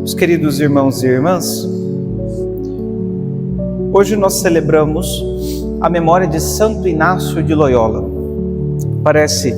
Meus queridos irmãos e irmãs, hoje nós celebramos a memória de Santo Inácio de Loyola. Parece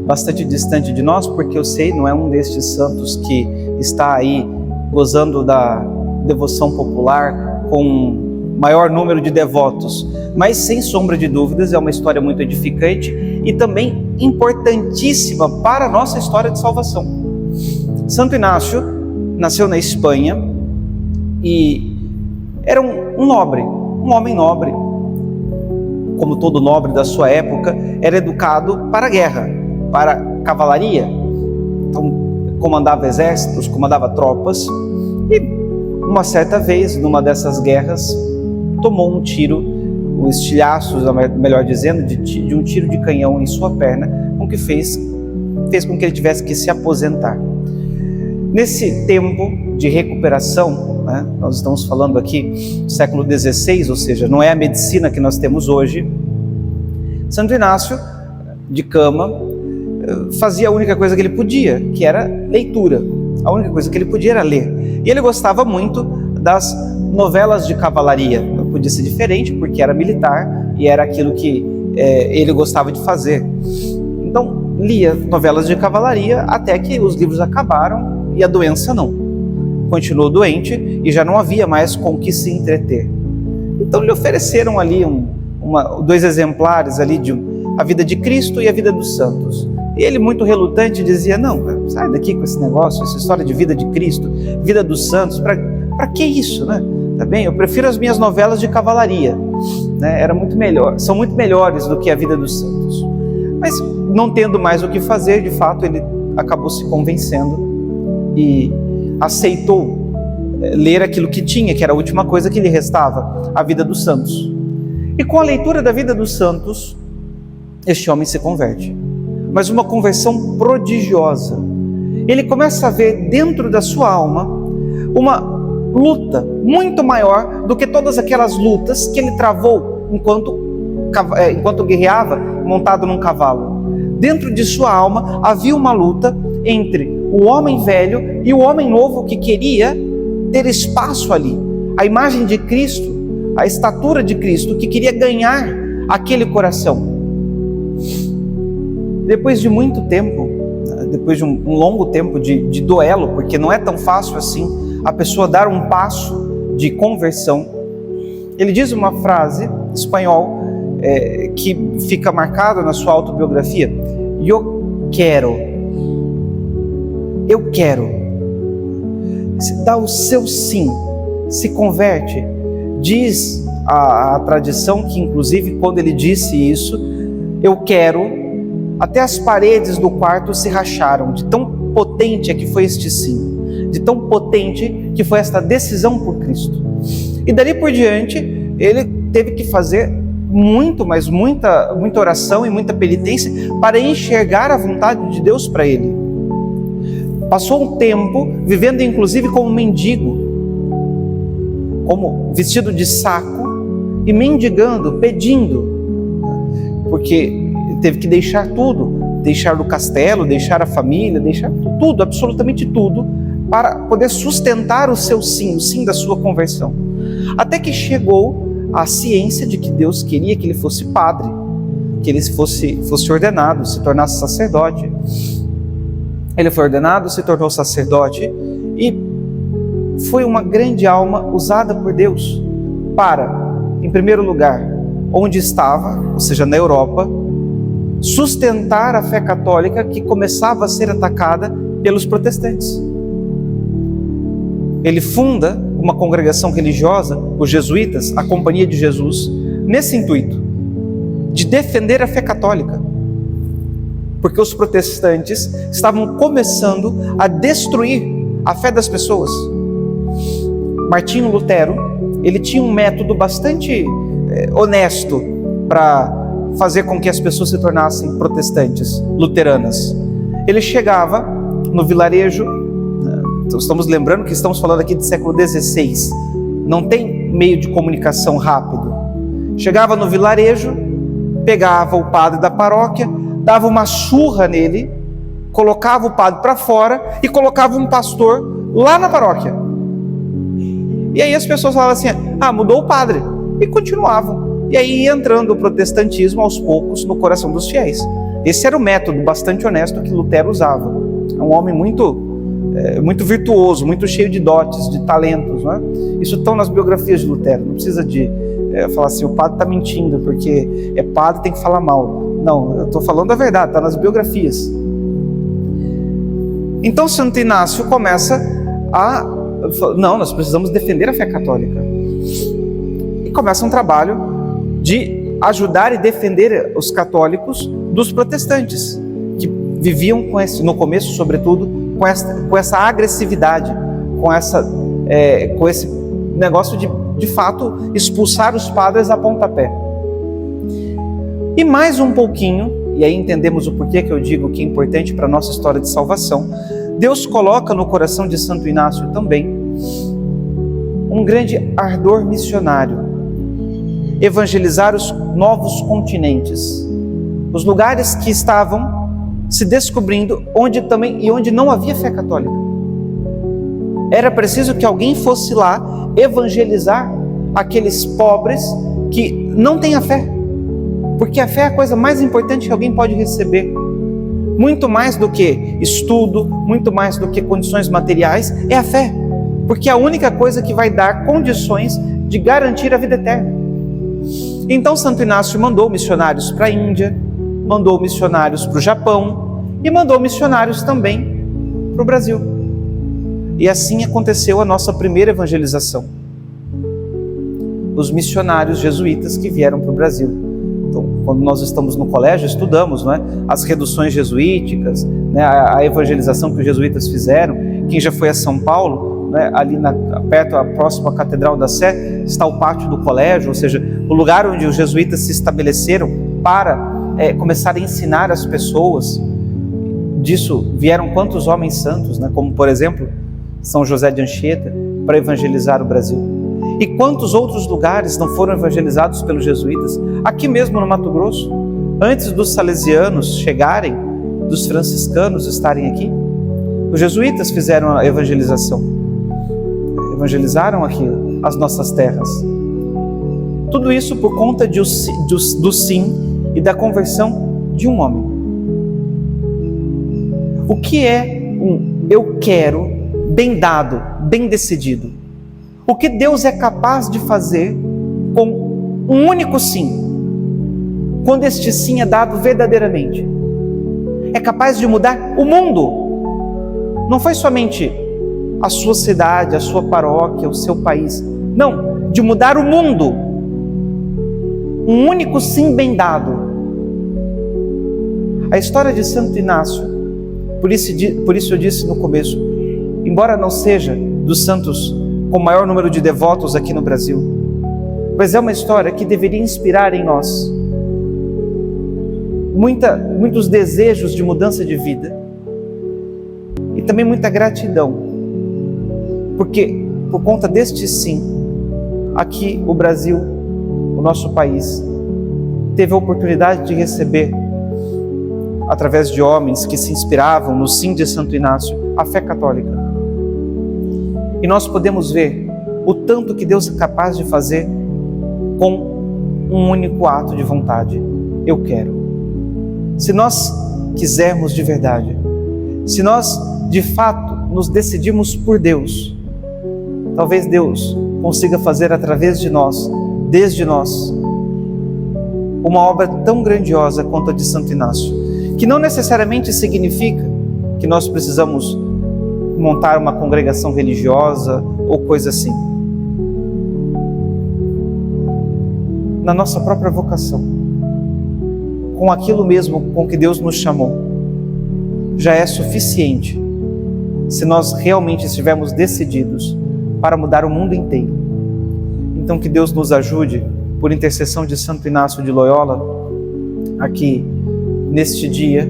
bastante distante de nós, porque eu sei, não é um destes santos que está aí gozando da devoção popular com maior número de devotos, mas sem sombra de dúvidas é uma história muito edificante e também importantíssima para a nossa história de salvação. Santo Inácio nasceu na Espanha e era um nobre, um homem nobre. Como todo nobre da sua época, era educado para a guerra, para a cavalaria. Então, comandava exércitos, comandava tropas e uma certa vez, numa dessas guerras, tomou um tiro, o estilhaço, melhor dizendo, de um tiro de canhão em sua perna, o que fez com que ele tivesse que se aposentar. Nesse tempo de recuperação, nós estamos falando aqui do século XVI, ou seja, não é a medicina que nós temos hoje, Santo Inácio, de cama, fazia a única coisa que ele podia, que era leitura. A única coisa que ele podia era ler. E ele gostava muito das novelas de cavalaria. Não podia ser diferente, porque era militar e era aquilo que ele gostava de fazer. Então, lia novelas de cavalaria até que os livros acabaram e a doença não. Continuou doente e já não havia mais com o que se entreter. Então lhe ofereceram ali dois exemplares ali de A Vida de Cristo e A Vida dos Santos. E ele, muito relutante, dizia: não, sai daqui com esse negócio, essa história de vida de Cristo, vida dos santos, para que isso, né? Tá bem? Eu prefiro as minhas novelas de cavalaria, né? Era muito melhor, são muito melhores do que A Vida dos Santos. Mas não tendo mais o que fazer, de fato, ele acabou se convencendo e aceitou ler aquilo que tinha, que era a última coisa que lhe restava, a vida dos santos. E com a leitura da vida dos santos, este homem se converte. Mas uma conversão prodigiosa. Ele começa a ver dentro da sua alma uma luta muito maior do que todas aquelas lutas que ele travou enquanto guerreava montado num cavalo. Dentro de sua alma havia uma luta entre o homem velho e o homem novo que queria ter espaço ali. A imagem de Cristo, a estatura de Cristo, que queria ganhar aquele coração. Depois de muito tempo, depois de um longo tempo de duelo, porque não é tão fácil assim a pessoa dar um passo de conversão, ele diz uma frase em espanhol que fica marcada na sua autobiografia: eu quero. Se dá o seu sim, se converte. Diz a tradição que, inclusive, quando ele disse isso, eu quero, até as paredes do quarto se racharam, de tão potente é que foi este sim, de tão potente que foi esta decisão por Cristo. E dali por diante, ele teve que fazer muita oração e muita penitência para enxergar a vontade de Deus para ele. Passou um tempo vivendo inclusive como mendigo, como vestido de saco e mendigando, pedindo, porque teve que deixar tudo, deixar o castelo, deixar a família, deixar tudo, absolutamente tudo, para poder sustentar o seu sim, o sim da sua conversão. Até que chegou a ciência de que Deus queria que ele fosse padre, que ele fosse ordenado, se tornasse sacerdote. Ele foi ordenado, se tornou sacerdote e foi uma grande alma usada por Deus para, em primeiro lugar, onde estava, ou seja, na Europa, sustentar a fé católica que começava a ser atacada pelos protestantes. Ele funda uma congregação religiosa, os jesuítas, a Companhia de Jesus, nesse intuito, de defender a fé católica. Porque os protestantes estavam começando a destruir a fé das pessoas. Martinho Lutero, ele tinha um método bastante honesto para fazer com que as pessoas se tornassem protestantes, luteranas. Ele chegava no vilarejo, estamos lembrando que estamos falando aqui do século XVI, não tem meio de comunicação rápido. Chegava no vilarejo, pegava o padre da paróquia, dava uma surra nele, colocava o padre para fora e colocava um pastor lá na paróquia. E aí as pessoas falavam assim, mudou o padre, e continuavam. E aí ia entrando o protestantismo aos poucos no coração dos fiéis. Esse era o método bastante honesto que Lutero usava. É um homem muito virtuoso, muito cheio de dotes, de talentos, não é? Isso estão nas biografias de Lutero. Não precisa de falar assim, o padre está mentindo, porque é padre, tem que falar mal. Não, eu estou falando a verdade, está nas biografias. Então Santo Inácio começa nós precisamos defender a fé católica. E começa um trabalho de ajudar e defender os católicos dos protestantes, que viviam no começo, sobretudo, com essa agressividade, com esse negócio de fato expulsar os padres a pontapé. E mais um pouquinho, e aí entendemos o porquê que eu digo que é importante para a nossa história de salvação, Deus coloca no coração de Santo Inácio também um grande ardor missionário, evangelizar os novos continentes, os lugares que estavam se descobrindo onde não havia fé católica. Era preciso que alguém fosse lá evangelizar aqueles pobres que não têm a fé, porque a fé é a coisa mais importante que alguém pode receber. Muito mais do que estudo, muito mais do que condições materiais, é a fé, porque é a única coisa que vai dar condições de garantir a vida eterna. Então Santo Inácio mandou missionários para a Índia, mandou missionários para o Japão e mandou missionários também para o Brasil. E assim aconteceu a nossa primeira evangelização. Os missionários jesuítas que vieram para o Brasil. Então, quando nós estamos no colégio, estudamos, não é? As reduções jesuíticas, né? A evangelização que os jesuítas fizeram. Quem já foi a São Paulo, né? Ali próximo à Catedral da Sé, está o pátio do colégio, ou seja, o lugar onde os jesuítas se estabeleceram para começar a ensinar as pessoas. Disso vieram quantos homens santos, né? Como por exemplo, São José de Anchieta, para evangelizar o Brasil. E quantos outros lugares não foram evangelizados pelos jesuítas? Aqui mesmo no Mato Grosso, antes dos salesianos chegarem, dos franciscanos estarem aqui, os jesuítas fizeram a evangelização, evangelizaram aqui as nossas terras. Tudo isso por conta do sim e da conversão de um homem. O que é um eu quero bem dado, bem decidido? O que Deus é capaz de fazer com um único sim, quando este sim é dado verdadeiramente? É capaz de mudar o mundo. Não foi somente a sua cidade, a sua paróquia, o seu país. Não, de mudar o mundo. Um único sim bem dado. A história de Santo Inácio, por isso eu disse no começo, embora não seja dos santos com o maior número de devotos aqui no Brasil, mas é uma história que deveria inspirar em nós muitos desejos de mudança de vida e também muita gratidão, porque por conta deste sim, aqui o Brasil, o nosso país, teve a oportunidade de receber, através de homens que se inspiravam no sim de Santo Inácio, a fé católica. E nós podemos ver o tanto que Deus é capaz de fazer com um único ato de vontade. Eu quero. Se nós quisermos de verdade, se nós de fato nos decidirmos por Deus, talvez Deus consiga fazer através de nós, desde nós, uma obra tão grandiosa quanto a de Santo Inácio, que não necessariamente significa que nós precisamos montar uma congregação religiosa ou coisa assim. Na nossa própria vocação, com aquilo mesmo com que Deus nos chamou, já é suficiente se nós realmente estivermos decididos para mudar o mundo inteiro. Então que Deus nos ajude, por intercessão de Santo Inácio de Loyola, aqui neste dia,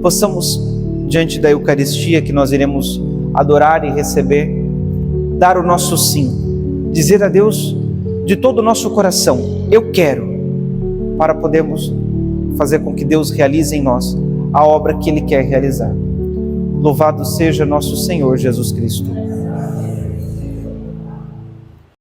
possamos, diante da Eucaristia que nós iremos adorar e receber, dar o nosso sim, dizer a Deus de todo o nosso coração, eu quero, para podermos fazer com que Deus realize em nós a obra que Ele quer realizar. Louvado seja nosso Senhor Jesus Cristo.